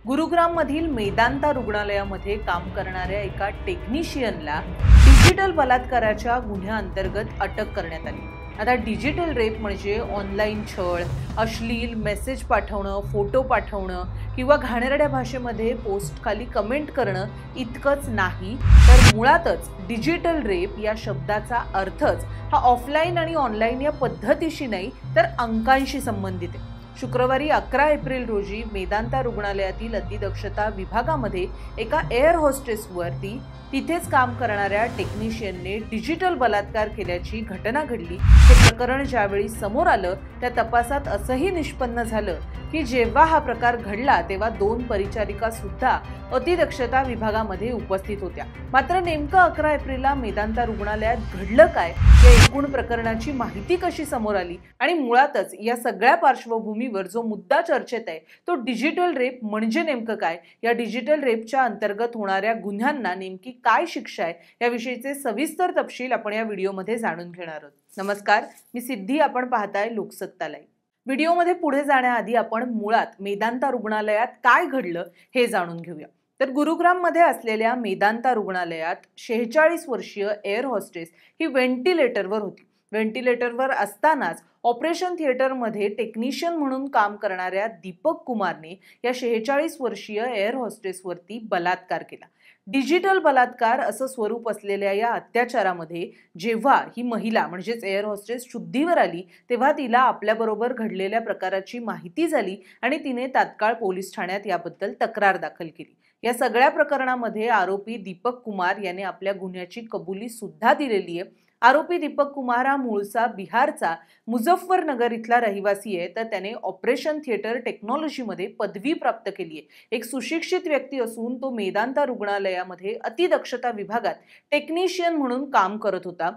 गुरुग्राममधील मेदांता रुग्णालयामध्ये काम करणाऱ्या एका टेक्निशियनला डिजिटल बलात्काराच्या गुन्ह्याअंतर्गत अटक करण्यात आली। आता डिजिटल रेप म्हणजे ऑनलाईन छळ, अश्लील मेसेज पाठवणं, फोटो पाठवणं किंवा घाणेरड्या भाषेमध्ये पोस्ट खाली कमेंट करणं इतकंच नाही, तर मुळातच डिजिटल रेप या शब्दाचा अर्थच हा ऑफलाईन आणि ऑनलाईन या पद्धतीशी नाही तर अंकांशी संबंधित आहे। शुक्रवारी 11 एप्रिल रोजी मेदांता रुग्णालयातील अतिदक्षता विभागामध्ये एका एअर होस्टेसवरती तिथेच काम करणाऱ्या टेक्निशियनने डिजिटल बलात्कार केल्याची घटना घडली। हे प्रकरण ज्यावेळी समोर आलं त्या तपासात असंही निष्पन्न झालं की जेव्हा हा प्रकार घडला तेव्हा 2 परिचारिका सुद्धा अतिदक्षता विभागामध्ये उपस्थित होत्या। मात्र नेमकं 11 एप्रिलला मेदांता रुग्णालयात घडलं काय, या एकूण प्रकरणाची माहिती कशी समोर आली आणि मुळातच या सगळ्या पार्श्वभूमीवर जो मुद्दा चर्चेत आहे तो डिजिटल रेप म्हणजे नेमकं काय, या डिजिटल रेपच्या अंतर्गत होणाऱ्या गुन्ह्यांना नेमकी काय शिक्षा आहे, याविषयीचे सविस्तर तपशील आपण या व्हिडिओमध्ये जाणून घेणार आहोत। नमस्कार, मी सिद्धी, आपण पाहताय लोकसत्ता लाईव्ह। व्हिडिओमध्ये पुढे जाण्याआधी आपण मुळात मेदांता रुग्णालयात काय घडलं हे जाणून घेऊया। तर गुरुग्राममध्ये असलेल्या मेदांता रुग्णालयात 46 वर्षीय एअर होस्टेस ही व्हेंटिलेटरवर होती। व्हेंटिलेटरवर असतानाच ऑपरेशन थिएटरमध्ये टेक्निशियन म्हणून काम करणाऱ्या दीपक कुमारने या 46 वर्षीय एअर होस्टेसवरती बलात्कार केला। डिजिटल बलात्कार असं स्वरूप असलेल्या या अत्याचारामध्ये जेव्हा ही महिला म्हणजेच एअर होस्टेस शुद्धीवर आली तेव्हा तिला आपल्याबरोबर घडलेल्या प्रकाराची माहिती झाली आणि तिने तात्काळ पोलीस ठाण्यात याबद्दल तक्रार दाखल केली। या सगळ्या प्रकरणामध्ये आरोपी दीपक कुमार याने आपल्या गुन्ह्याची कबुली सुद्धा दिलेली आहे। आरोपी दीपक कुमार हा मूळचा बिहारचा मुझफ्फरनगर इथला रहिवासी आहे, तर त्याने ऑपरेशन थिएटर टेक्नॉलॉजीमध्ये पदवी प्राप्त केली आहे। एक सुशिक्षित व्यक्ती असून तो मेदांता रुग्णालयामध्ये अतिदक्षता विभागात टेक्निशियन म्हणून काम करत होता।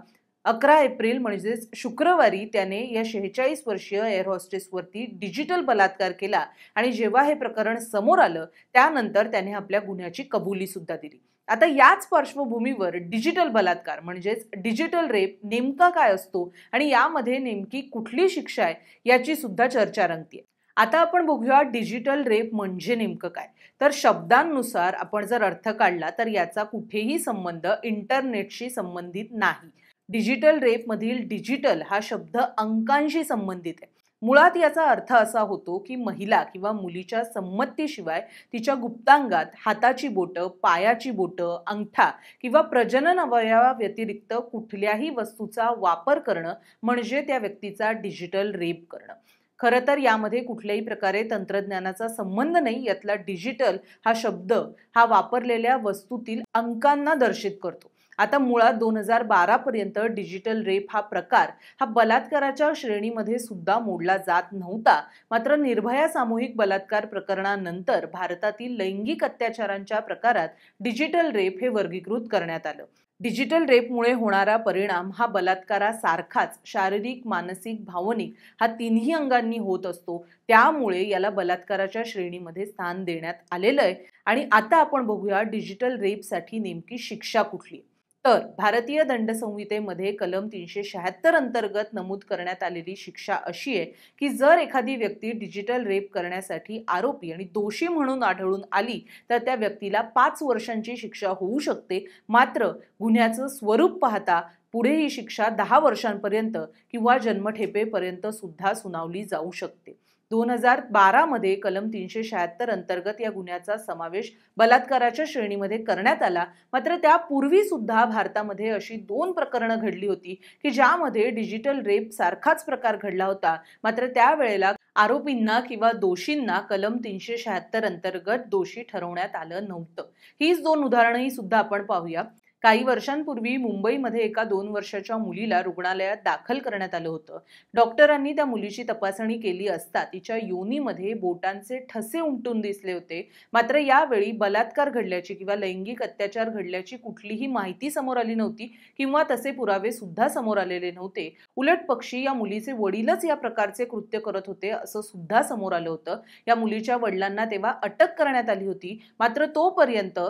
11 एप्रिल म्हणजेच शुक्रवारी त्याने या 46 वर्षीय एअर होस्टेसवरती डिजिटल बलात्कार केला आणि जेव्हा हे प्रकरण समोर आलं त्यानंतर त्याने आपल्या गुन्ह्याची कबुली सुद्धा दिली। आता याच पार्श्वभूमीवर डिजिटल बलात्कार म्हणजेच डिजिटल रेप नेमका काय असतो आणि यामध्ये नेमकी कुठली शिक्षा आहे याची सुद्धा चर्चा रंगतीये। आता आपण बघूया डिजिटल रेप म्हणजे नेमकं काय। तर शब्दांनुसार आपण जर अर्थ काढला तर याचा कुठेही संबंध इंटरनेटशी संबंधित नाही। डिजिटल रेप मधील डिजिटल हा शब्द अंकांशी संबंधित आहे। मुळात याचा अर्थ असा होतो की महिला किंवा मुलीच्या संमतीशिवाय तिच्या गुप्तांगात हाताची बोटं, पायाची बोटं, अंगठा किंवा प्रजनन अवयवा व्यतिरिक्त कुठल्याही वस्तूचा वापर करणं म्हणजे त्या व्यक्तीचा डिजिटल रेप करणं। खरं तर यामध्ये कुठल्याही प्रकारे तंत्रज्ञानाचा संबंध नाही। यातला डिजिटल हा शब्द हा वापरलेल्या वस्तूतील अंकांना दर्शित करतो। आता मुळात 2012 पर्यंत डिजिटल रेप हा प्रकार हा बलात्काराच्या श्रेणीमध्ये सुद्धा मोडला जात नव्हता। मात्र निर्भया सामूहिक बलात्कार प्रकरणानंतर भारतातील लैंगिक अत्याचारांच्या प्रकारात डिजिटल रेप हे वर्गीकृत करण्यात आलं। डिजिटल रेपमुळे होणारा परिणाम हा बलात्कारासारखाच शारीरिक, मानसिक, भावनिक हा तिन्ही अंगांनी होत असतो। त्यामुळे याला बलात्काराच्या श्रेणीमध्ये स्थान देण्यात आलेलं आहे। आणि आता आपण बघूया डिजिटल रेपसाठी नेमकी शिक्षा कुठली। तर भारतीय दंड संहितेमध्ये कलम 376 अंतर्गत नमूद करण्यात आलेली शिक्षा अशी आहे की जर एखादी व्यक्ती डिजिटल रेप करण्यासाठी आरोपी आणि दोषी म्हणून आढळून आली तर त्या व्यक्तीला 5 वर्षांची शिक्षा होऊ शकते। मात्र गुन्ह्याचं स्वरूप पाहता पुढे ही शिक्षा 10 वर्षांपर्यंत किंवा जन्मठेपेपर्यंत सुद्धा सुनावली जाऊ शकते। 2012 मध्ये कलम 376 अंतर्गत या गुन्ह्याचा समावेश बलात्काराच्या श्रेणीमध्ये करण्यात आला। मात्र त्यापूर्वी सुद्धा भारतामध्ये अशी 2 प्रकरणं घडली होती की ज्यामध्ये डिजिटल रेप सारखाच प्रकार घडला होता। मात्र त्यावेळेला आरोपींना किंवा दोषींना कलम 376 अंतर्गत दोषी ठरवण्यात आलं नव्हतं। हीच 2 उदाहरणंही सुद्धा आपण पाहूया। काही वर्षांपूर्वी मुंबईमध्ये एका 2 वर्षाच्या मुलीला रुग्णालयात दाखल करण्यात आलं होतं। डॉक्टरांनी त्या मुलीची तपासणी केली असता तिच्या योनीमध्ये बोटांचे ठसे उमटून दिसले होते। मात्र यावेळी बलात्कार घडल्याची किंवा लैंगिक अत्याचार घडल्याची कुठलीही माहिती समोर आली नव्हती किंवा तसे पुरावे सुद्धा समोर आलेले नव्हते। उलट पक्षी या मुलीचे वडीलच या प्रकारचे कृत्य करत होते असं सुद्धा समोर आलं होतं। या मुलीच्या वडिलांना तेव्हा अटक करण्यात आली होती। मात्र तोपर्यंत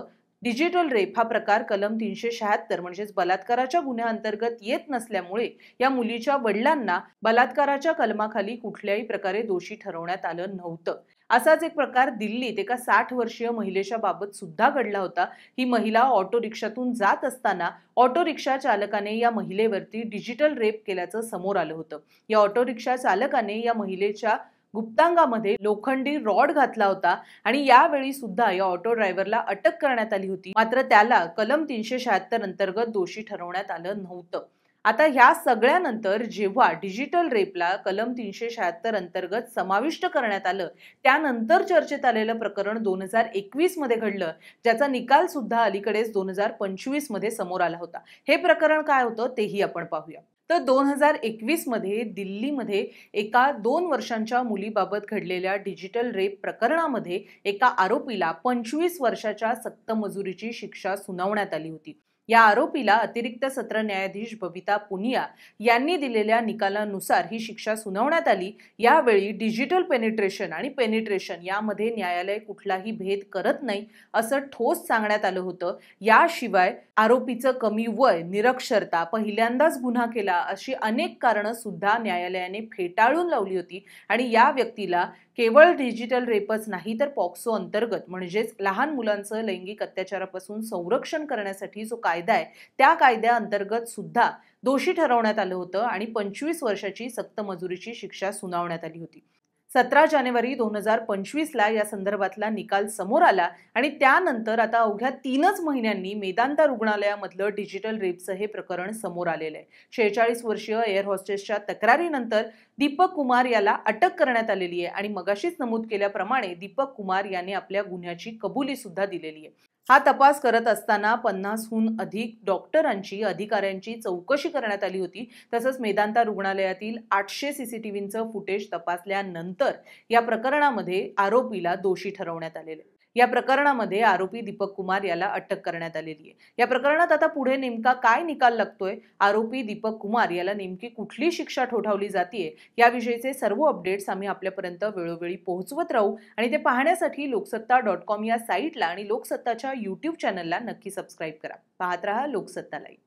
डिजिटल रेप हा प्रकार कलम 376 म्हणजेच बलात्काराच्या गुन्ह्याअंतर्गत येत नसल्यामुळे या मुलीच्या वडिलांना बलात्काराच्या कलमाखाली कुठल्याही प्रकारे दोषी ठरवण्यात आलं नव्हतं। असाच एक प्रकार दिल्लीत एका 60 वर्षीय महिलेच्या बाबत सुद्धा घडला होता। ही महिला ऑटो रिक्षातून जात असताना ऑटो रिक्षा चालकाने या महिलेवरती डिजिटल रेप केल्याचं समोर आलं होतं। या ऑटो रिक्षा चालकाने या महिलेच्या गुप्तांगामध्ये लोखंडी रॉड घातला होता आणि यावेळी सुद्धा या ऑटो ड्रायव्हरला अटक करण्यात आली होती। मात्र त्याला कलम 376 अंतर्गत दोषी ठरवण्यात आलं नव्हतं। आता ह्या सगळ्यानंतर जेव्हा डिजिटल रेपला कलम 376 अंतर्गत समाविष्ट करण्यात आलं, त्यानंतर चर्चेत आलेलं प्रकरण 2021 मध्ये घडलं, ज्याचा निकाल सुद्धा अलीकडेच 2025 मध्ये समोर आला होता। हे प्रकरण काय होतं तेही आपण पाहूया। तर 2021 मध्ये दिल्लीमध्ये एका 2 वर्षांच्या मुलीबाबत घडलेल्या डिजिटल रेप प्रकरणामध्ये एका आरोपीला 25 वर्षाच्या सक्तमजुरीची शिक्षा सुनावण्यात आली होती। या आरोपीला अतिरिक्त सत्र न्यायाधीश बबिता पुनिया यांनी दिलेल्या निकालानुसार ही शिक्षा सुनावण्यात आली। यावेळी डिजिटल पेनिट्रेशन यामध्ये न्यायालय कुठलाही भेद करत नाही असं ठोस सांगण्यात आलं होतं। याशिवाय आरोपीचं कमी वय, निरक्षरता, पहिल्यांदाच गुन्हा केला अशी अनेक कारणं सुद्धा न्यायालयाने फेटाळून लावली होती आणि या व्यक्तीला केवळ डिजिटल रेपच नाही तर पॉक्सो अंतर्गत म्हणजेच लहान मुलांचं लैंगिक अत्याचारापासून संरक्षण करण्यासाठी जो कायदा आहे त्या कायद्याअंतर्गत सुद्धा दोषी ठरवण्यात आलं होतं आणि 25 वर्षाची सक्तमजुरीची शिक्षा सुनावण्यात आली होती। 17 जानेवारी 2025 ला या संदर्भातला निकाल समोर आला आणि त्यानंतर आता अवघ्या 3च महिन्यांनी मेदांता रुग्णालयामधलं डिजिटल रेपचं हे प्रकरण समोर आलेलं आहे। 46 वर्षीय एअर होस्टेसच्या तक्रारीनंतर दीपक कुमार याला अटक करण्यात आलेली आहे आणि मगाशीच नमूद केल्याप्रमाणे दीपक कुमार याने आपल्या गुन्ह्याची कबुली सुद्धा दिलेली आहे। हा तपास करत असताना 50हून अधिक डॉक्टरांची, अधिकाऱ्यांची चौकशी करण्यात आली होती। तसंच मेदांता रुग्णालयातील 800 सीसीटीव्हीचं फुटेज तपासल्यानंतर या प्रकरणामध्ये आरोपीला दोषी ठरवण्यात आलेले। या प्रकरणामध्ये आरोपी दीपक कुमार याला अटक करण्यात आलेली आहे। या प्रकरणात आता पुढे नेमका काय निकाल लागतोय, आरोपी दीपक कुमार याला नेमकी कुठली शिक्षा ठोठावली जातेय, याविषयीचे सर्व अपडेट्स आम्ही आपल्यापर्यंत वेळोवेळी पोहोचवत राहू आणि ते पाहण्यासाठी लोकसत्ता.com या साईटला आणि लोकसत्ताच्या YouTube चॅनलला नक्की सबस्क्राईब करा। पाहत रहा लोकसत्ता लाईव्ह।